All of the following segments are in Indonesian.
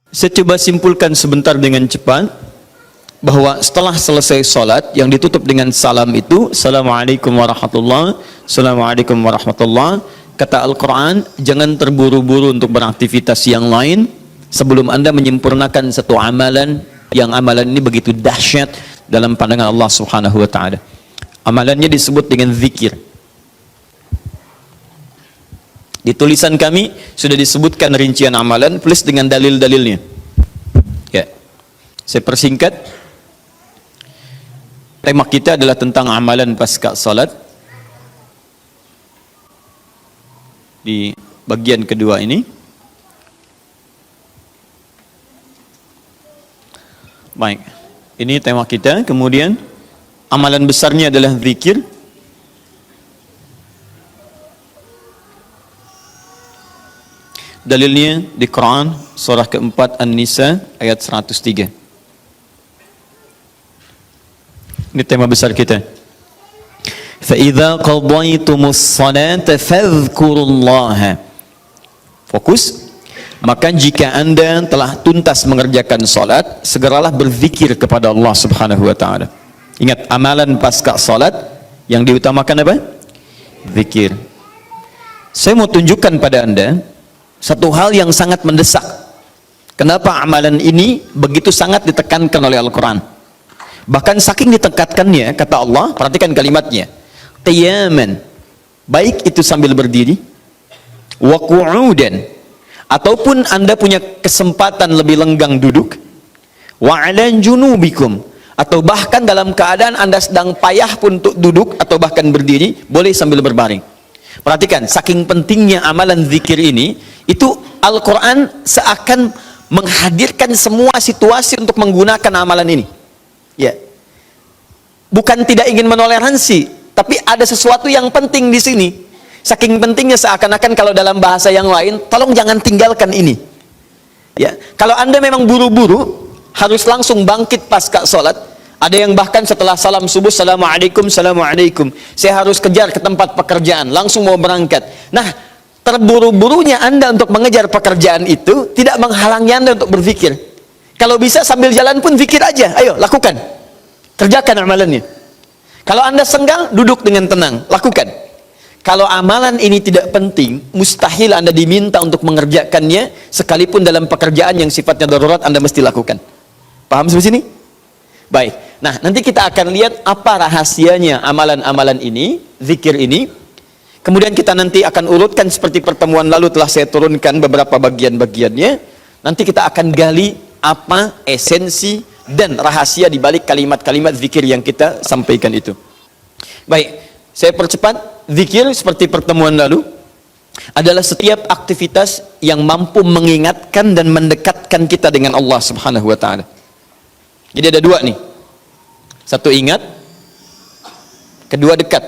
Saya coba simpulkan sebentar dengan cepat bahwa setelah selesai sholat yang ditutup dengan salam itu, Assalamualaikum warahmatullahi, Assalamualaikum warahmatullahi. Kata Al-Quran, jangan terburu-buru untuk beraktivitas yang lain sebelum Anda menyempurnakan satu amalan, yang amalan ini begitu dahsyat dalam pandangan Allah Subhanahu wa Ta'ala. Amalannya disebut dengan zikir. Di tulisan kami sudah disebutkan rincian amalan plus dengan dalil-dalilnya. Ya, saya persingkat. Tema kita adalah tentang amalan pasca salat. Di bagian kedua ini. Baik, ini tema kita. Kemudian amalan besarnya adalah zikir. Dalilnya di Quran surah keempat An-Nisa ayat 103. Ini tema besar kita. فَإِذَا قَضَيْتُمُ الصَّلَاةَ فَاذْكُرُوا اللَّهَ. Fokus. Maka jika Anda telah tuntas mengerjakan salat, segeralah berzikir kepada Allah Subhanahu wa Ta'ala. Ingat, amalan pasca salat yang diutamakan apa? Zikir. Saya mau tunjukkan pada Anda satu hal yang sangat mendesak. Kenapa amalan ini begitu sangat ditekankan oleh Al-Quran? Bahkan saking ditekatkannya, kata Allah, perhatikan kalimatnya, qiyaman, baik itu sambil berdiri, wa qu'udan, ataupun Anda punya kesempatan lebih lenggang duduk, wa 'ala junubikum, atau bahkan dalam keadaan Anda sedang payah pun untuk duduk atau bahkan berdiri, boleh sambil berbaring. Perhatikan, saking pentingnya amalan zikir ini, itu Al-Quran seakan menghadirkan semua situasi untuk menggunakan amalan ini. Ya, bukan tidak ingin menoleransi, tapi ada sesuatu yang penting di sini. Saking pentingnya seakan-akan kalau dalam bahasa yang lain, tolong jangan tinggalkan ini. Ya, kalau Anda memang buru-buru, harus langsung bangkit pasca sholat. Ada yang bahkan setelah salam subuh, Assalamualaikum, Assalamualaikum, saya harus kejar ke tempat pekerjaan, langsung mau berangkat. Nah, terburu-burunya Anda untuk mengejar pekerjaan itu tidak menghalangi Anda untuk berzikir. Kalau bisa sambil jalan pun zikir aja, ayo lakukan, kerjakan amalannya. Kalau Anda senggang, duduk dengan tenang, lakukan. Kalau amalan ini tidak penting, mustahil Anda diminta untuk mengerjakannya, sekalipun dalam pekerjaan yang sifatnya darurat Anda mesti lakukan. Paham sampai sini? Baik, nah nanti kita akan lihat apa rahasianya amalan-amalan ini, zikir ini. Kemudian kita nanti akan urutkan seperti pertemuan lalu telah saya turunkan beberapa bagian-bagiannya. Nanti kita akan gali apa esensi dan rahasia di balik kalimat-kalimat zikir yang kita sampaikan itu. Baik, saya percepat. Zikir seperti pertemuan lalu adalah setiap aktivitas yang mampu mengingatkan dan mendekatkan kita dengan Allah Subhanahu wa Ta'ala. Jadi ada dua nih. Satu ingat, kedua dekat.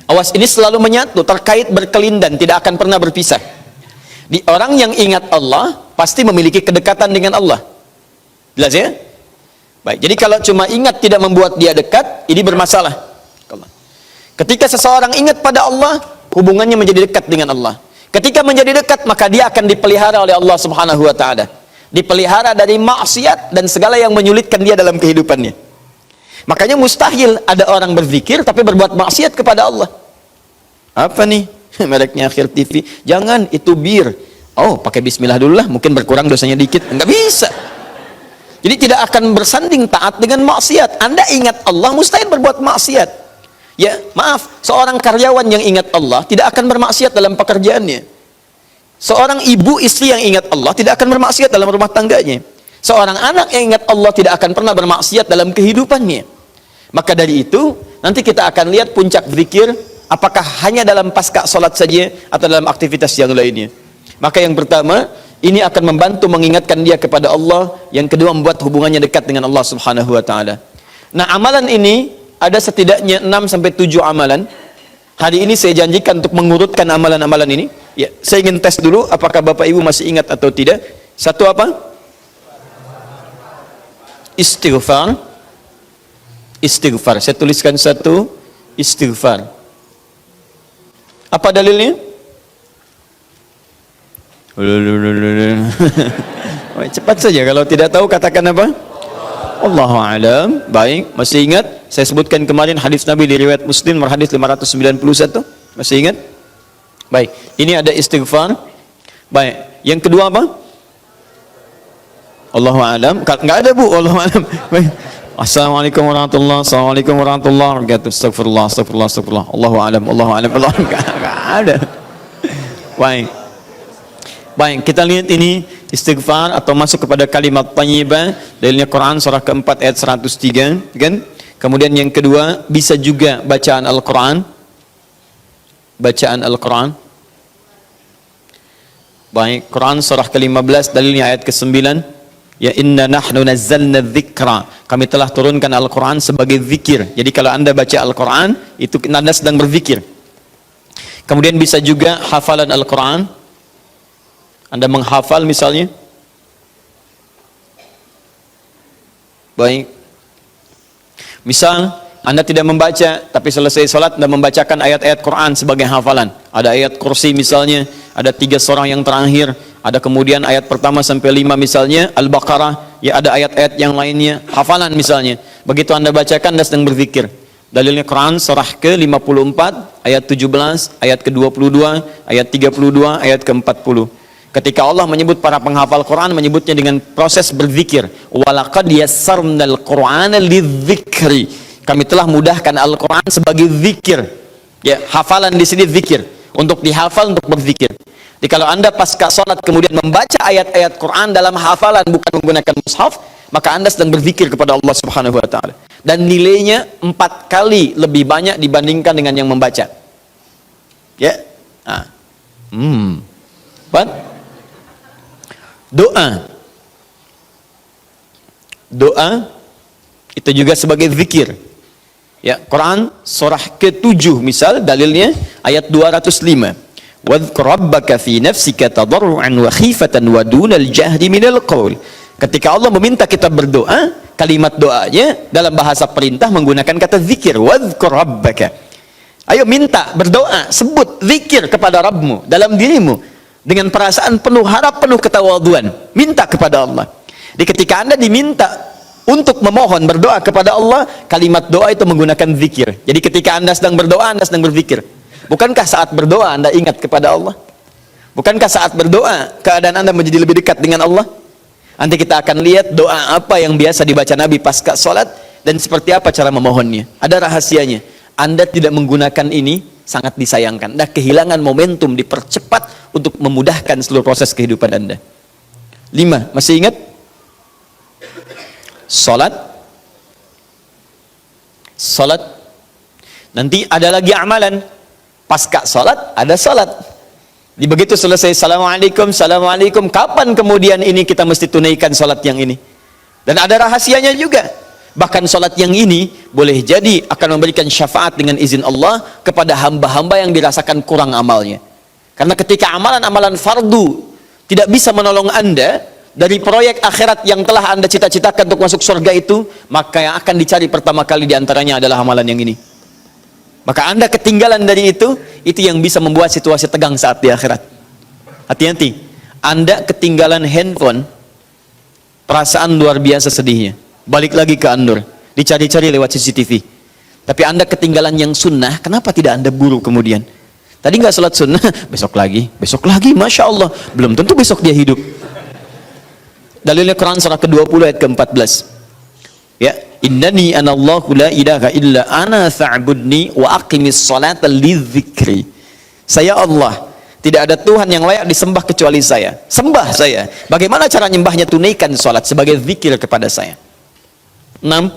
Awas, ini selalu menyatu, terkait berkelindan, tidak akan pernah berpisah. Di orang yang ingat Allah pasti memiliki kedekatan dengan Allah. Jelas ya? Baik, jadi kalau cuma ingat tidak membuat dia dekat, ini bermasalah. Ketika seseorang ingat pada Allah, hubungannya menjadi dekat dengan Allah. Ketika menjadi dekat, maka dia akan dipelihara oleh Allah Subhanahu wa Ta'ala. Dipelihara dari maksiat dan segala yang menyulitkan dia dalam kehidupannya. Makanya mustahil ada orang berzikir tapi berbuat maksiat kepada Allah. Apa nih? Mereknya Akhir TV. Jangan, itu bir. Oh, pakai bismillah dulu lah, mungkin berkurang dosanya dikit. Enggak bisa. Jadi tidak akan bersanding taat dengan maksiat. Anda ingat Allah, mustahil berbuat maksiat. Ya, maaf, seorang karyawan yang ingat Allah tidak akan bermaksiat dalam pekerjaannya. Seorang ibu istri yang ingat Allah tidak akan bermaksiat dalam rumah tangganya. Seorang anak yang ingat Allah tidak akan pernah bermaksiat dalam kehidupannya. Maka dari itu, nanti kita akan lihat puncak zikir, apakah hanya dalam pasca sholat saja atau dalam aktivitas yang lainnya. Maka yang pertama, ini akan membantu mengingatkan dia kepada Allah. Yang kedua, membuat hubungannya dekat dengan Allah Subhanahu wa Ta'ala. Nah, amalan ini ada setidaknya 6-7 amalan. Hari ini saya janjikan untuk mengurutkan amalan-amalan ini. Ya, saya ingin tes dulu apakah Bapak Ibu masih ingat atau tidak. Satu apa? Istighfar. Istighfar. Saya tuliskan satu, istighfar. Apa dalilnya? Cepat saja, kalau tidak tahu katakan apa? Allahu a'lam. Baik, masih ingat? Saya sebutkan kemarin hadis Nabi di riwayat Muslim hadis 591. Masih ingat? Baik, ini ada istighfar. Baik, yang kedua apa? Allahu a'lam. Enggak ada, Bu, Allahu a'lam. Baik. Assalamualaikum warahmatullahi wabarakatuh. Astagfirullah. Allahu a'lam. Allahu a'lam. Enggak ada. Baik. Baik, kita lihat ini istighfar atau masuk kepada kalimat thayyibah. Dalilnya Quran surah keempat ayat 103, kan? Kemudian yang kedua, bisa juga bacaan Al-Quran. Bacaan Al-Quran. Baik, Quran surah ke-15 dalilnya ayat ke-9. Ya inna nahnu nazzalna dzikra. Kami telah turunkan Al-Quran sebagai zikir. Jadi kalau Anda baca Al-Quran, itu Anda sedang berzikir. Kemudian bisa juga hafalan Al-Quran. Anda menghafal misalnya. Baik. Misal Anda tidak membaca, tapi selesai sholat Anda membacakan ayat-ayat Quran sebagai hafalan. Ada ayat kursi misalnya, ada 3 surah yang terakhir, ada kemudian ayat pertama sampai 5 misalnya, Al-Baqarah, ya ada ayat-ayat yang lainnya, hafalan misalnya. Begitu Anda bacakan, Anda sedang berzikir. Dalilnya Quran surah ke-54, ayat 17, ayat ke-22, ayat 32, ayat ke-40. Ketika Allah menyebut para penghafal Quran, menyebutnya dengan proses berzikir. Walaqad yassarnal Qur'ana lidzikri. Kami telah mudahkan Al-Quran sebagai zikir. Ya, hafalan di sini zikir. Untuk dihafal, untuk berzikir. Jadi kalau Anda pasca sholat kemudian membaca ayat-ayat Quran dalam hafalan bukan menggunakan mushaf, maka Anda sedang berzikir kepada Allah Subhanahu wa taala. Dan nilainya 4 kali lebih banyak dibandingkan dengan yang membaca. Ya. Nah. Doa itu juga sebagai zikir. Ya, Quran surah ke-7 misal dalilnya ayat 205. Wadhkur rabbaka fi nafsika tadarruan wa khifatan wa dunal jahri minal qaul. Ketika Allah meminta kita berdoa, kalimat doanya dalam bahasa perintah menggunakan kata zikir. Wadhkur rabbaka. Ayo minta, berdoa, sebut zikir kepada Rabbmu dalam dirimu. Dengan perasaan penuh harap, penuh ketawaduan, minta kepada Allah. Di ketika Anda diminta untuk memohon berdoa kepada Allah, kalimat doa itu menggunakan zikir. Jadi ketika Anda sedang berdoa, Anda sedang berzikir. Bukankah saat berdoa Anda ingat kepada Allah? Bukankah saat berdoa keadaan Anda menjadi lebih dekat dengan Allah? Nanti kita akan lihat doa apa yang biasa dibaca Nabi pasca sholat dan seperti apa cara memohonnya. Ada rahasianya. Anda tidak menggunakan ini, sangat disayangkan. Anda kehilangan momentum, dipercepat untuk memudahkan seluruh proses kehidupan Anda. 5, masih ingat? Salat. Nanti ada lagi amalan. Pasca salat, ada salat. Di begitu selesai, Assalamualaikum. Kapan kemudian ini kita mesti tunaikan salat yang ini? Dan ada rahasianya juga. Bahkan salat yang ini boleh jadi akan memberikan syafaat dengan izin Allah kepada hamba-hamba yang dirasakan kurang amalnya. Karena ketika amalan-amalan fardu tidak bisa menolong Anda dari proyek akhirat yang telah Anda cita-citakan untuk masuk surga itu, maka yang akan dicari pertama kali diantaranya adalah amalan yang ini. Maka Anda ketinggalan dari itu yang bisa membuat situasi tegang saat di akhirat. Hati-hati, Anda ketinggalan handphone, perasaan luar biasa sedihnya. Balik lagi ke Andur, dicari-cari lewat CCTV. Tapi Anda ketinggalan yang sunnah, kenapa tidak Anda buru kemudian? Tadi nggak sholat sunnah, besok lagi, Masya Allah. Belum tentu besok dia hidup. Dalilnya Quran surah ke-20 ayat ke-14. Ya, innani anallahu la ilaha illa ana fa'budni wa aqimis salata lidzikri. Saya Allah, tidak ada Tuhan yang layak disembah kecuali saya. Sembah saya. Bagaimana cara nyembahnya? Tunaikan salat sebagai zikir kepada saya. 6.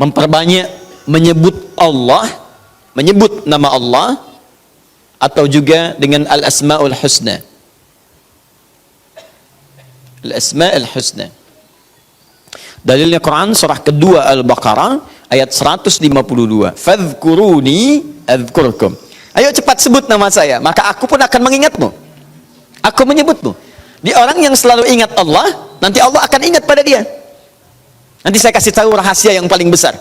Memperbanyak menyebut Allah, menyebut nama Allah, atau juga dengan al-asma'ul husna. Al-asma'ul husna. Dalilnya Quran surah kedua Al-Baqarah ayat 152. Fadhkuruni adzkurkum. Ayo cepat sebut nama saya, maka aku pun akan mengingatmu. Aku menyebutmu. Di orang yang selalu ingat Allah, nanti Allah akan ingat pada dia. Nanti saya kasih tahu rahasia yang paling besar.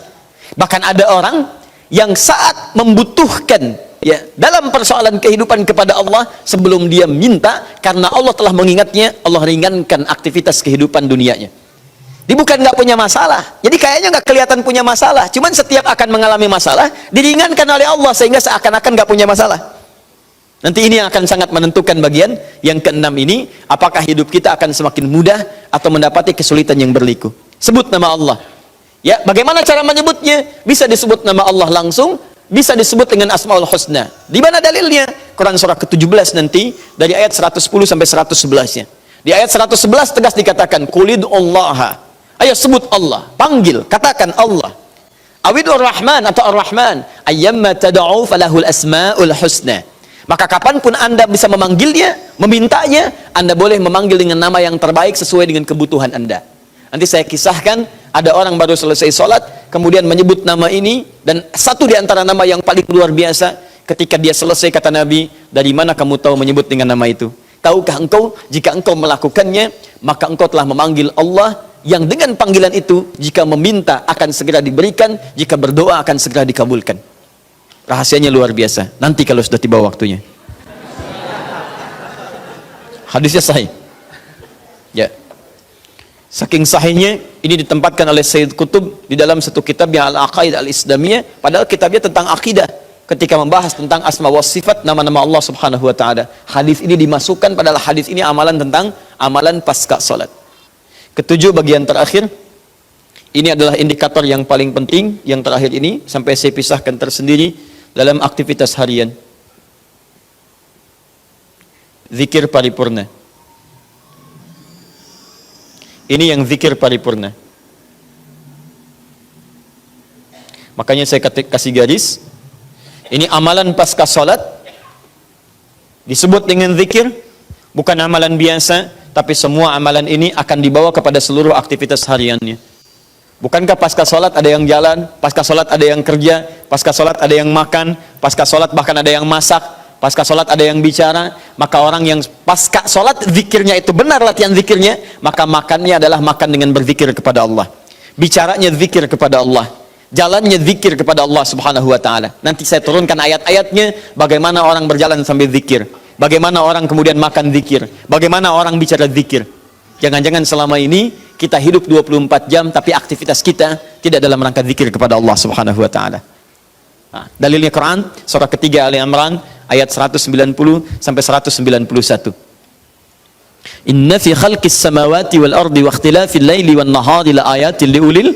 Bahkan ada orang yang saat membutuhkan ya, dalam persoalan kehidupan kepada Allah sebelum dia minta, karena Allah telah mengingatnya, Allah ringankan aktivitas kehidupan dunianya. Dia bukan nggak punya masalah, jadi kayaknya nggak kelihatan punya masalah, cuman setiap akan mengalami masalah diringankan oleh Allah sehingga seakan-akan nggak punya masalah. Nanti ini yang akan sangat menentukan bagian yang keenam ini, apakah hidup kita akan semakin mudah atau mendapati kesulitan yang berliku. Sebut nama Allah. Ya, bagaimana cara menyebutnya? Bisa disebut nama Allah langsung, bisa disebut dengan Asmaul Husna. Di mana dalilnya? Quran surah ke-17 nanti dari ayat 110 sampai 111-nya. Di ayat 111 tegas dikatakan, "Qulidullaha." Ayo sebut Allah, panggil, katakan Allah. Awidur Rahman atau Ar-Rahman, ayyamma tad'u falahul asmaul husna. Maka kapanpun Anda bisa memanggilnya, memintanya, Anda boleh memanggil dengan nama yang terbaik sesuai dengan kebutuhan Anda. Nanti saya kisahkan, ada orang baru selesai sholat, kemudian menyebut nama ini, dan satu di antara nama yang paling luar biasa, ketika dia selesai kata Nabi, dari mana kamu tahu menyebut dengan nama itu? Tahukah engkau, jika engkau melakukannya, maka engkau telah memanggil Allah, yang dengan panggilan itu, jika meminta akan segera diberikan, jika berdoa akan segera dikabulkan. Rahasianya luar biasa, nanti kalau sudah tiba waktunya. Hadisnya sahih. Ya. Saking sahihnya, ini ditempatkan oleh Sayyid Qutb di dalam satu kitab yang Al-Aqaid Al-Islamiyah, padahal kitabnya tentang akidah, ketika membahas tentang asma wa sifat, nama-nama Allah subhanahu wa ta'ala. Hadis ini dimasukkan, padahal hadis ini amalan tentang amalan pasca salat. Ketujuh, bagian terakhir, ini adalah indikator yang paling penting, yang terakhir ini, sampai saya pisahkan tersendiri dalam aktivitas harian. Zikir paripurna. Ini yang zikir paripurna. Makanya saya kasih garis, ini amalan pasca salat, disebut dengan zikir, bukan amalan biasa, tapi semua amalan ini akan dibawa kepada seluruh aktivitas hariannya. Bukankah pasca sholat ada yang jalan, pasca sholat ada yang kerja, pasca sholat ada yang makan, pasca sholat bahkan ada yang masak, pasca sholat ada yang bicara? Maka orang yang pasca sholat zikirnya itu benar latihan zikirnya, maka makannya adalah makan dengan berzikir kepada Allah, bicaranya zikir kepada Allah, jalannya zikir kepada Allah subhanahu wa ta'ala. Nanti saya turunkan ayat-ayatnya, bagaimana orang berjalan sambil zikir, bagaimana orang kemudian makan zikir, bagaimana orang bicara zikir. Jangan-jangan selama ini kita hidup 24 jam tapi aktivitas kita tidak dalam rangka zikir kepada Allah subhanahu wa ta'ala. Nah, dalilnya Quran surah ketiga Ali Imran ayat 190 sampai 191. Inna fi khalqis samawati wal ardi wa ikhtilafil laili wan nahari la ayatin liulil.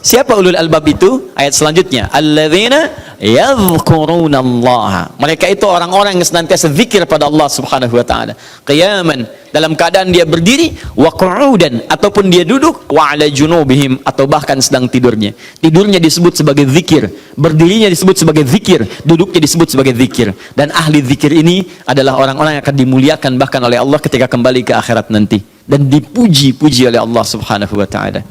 Siapa ulul albab itu? Ayat selanjutnya, alladzina yadhkurunallaha. Mereka itu orang-orang yang senantiasa zikir pada Allah subhanahu wa ta'ala. Qiyaman, dalam keadaan dia berdiri, wa qu'udan, ataupun dia duduk, wa ala junubihim, atau bahkan sedang tidurnya. Tidurnya disebut sebagai zikir, berdirinya disebut sebagai zikir, duduknya disebut sebagai zikir. Dan ahli zikir ini adalah orang-orang yang akan dimuliakan bahkan oleh Allah ketika kembali ke akhirat nanti, dan dipuji-puji oleh Allah subhanahu wa ta'ala.